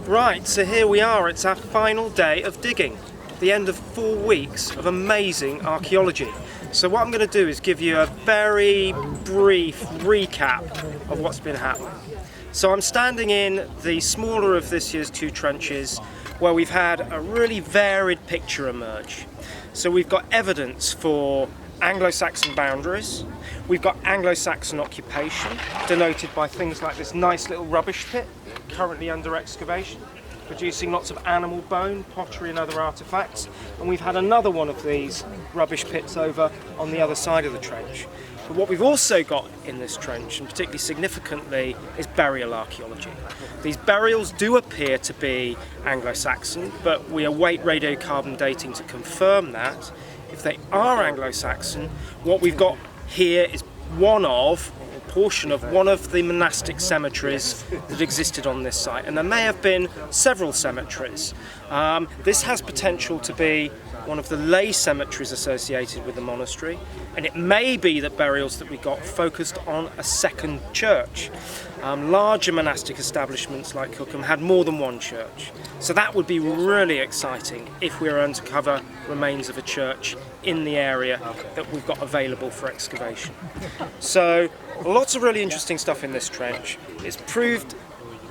Right, so here we are, it's our final day of digging, the end of 4 weeks of amazing archaeology. So what I'm going to do is give you a very brief recap of what's been happening. So I'm standing in the smaller of this year's 2 trenches where we've had a really varied picture emerge. So we've got evidence for Anglo-Saxon boundaries, we've got Anglo-Saxon occupation, denoted by things like this nice little rubbish pit, currently under excavation, producing lots of animal bone, pottery and other artefacts. And we've had another one of these rubbish pits over on the other side of the trench. But what we've also got in this trench, and particularly significantly, is burial archaeology. These burials do appear to be Anglo-Saxon, but we await radiocarbon dating to confirm that. If they are Anglo-Saxon, what we've got here is portion of one of the monastic cemeteries that existed on this site, and there may have been several cemeteries. This has potential to be one of the lay cemeteries associated with the monastery, and it may be that burials that we got focused on a second church. Larger monastic establishments like Cookham had more than one church, so that would be really exciting if we were to uncover remains of a church in the area that we've got available for excavation. So lots of really interesting stuff in this trench. It's proved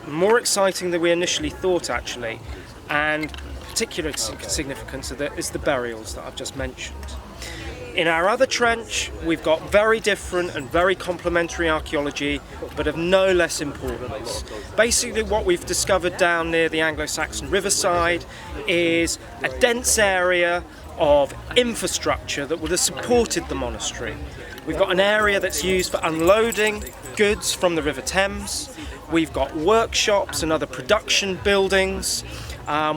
more exciting than we initially thought, actually, and particular significance of is the burials that I've just mentioned. In our other trench, we've got very different and very complementary archaeology, but of no less importance. Basically, what we've discovered down near the Anglo-Saxon riverside is a dense area of infrastructure that would have supported the monastery. We've got an area that's used for unloading goods from the River Thames. We've got workshops and other production buildings.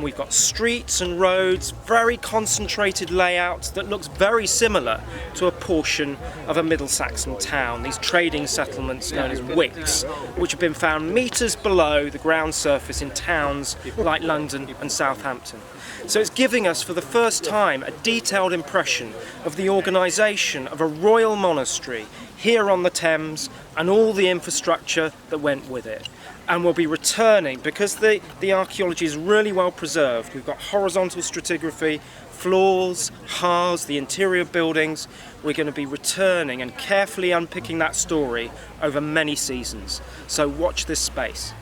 We've got streets and roads, very concentrated layouts that looks very similar to a portion of a Middle Saxon town, these trading settlements known as wicks, which have been found metres below the ground surface in towns like London and Southampton. So it's giving us for the first time a detailed impression of the organisation of a royal monastery here on the Thames and all the infrastructure that went with it. And we'll be returning, because the archaeology is really well preserved. We've got horizontal stratigraphy, floors, hearths, the interior buildings. We're going to be returning and carefully unpicking that story over many seasons. So watch this space.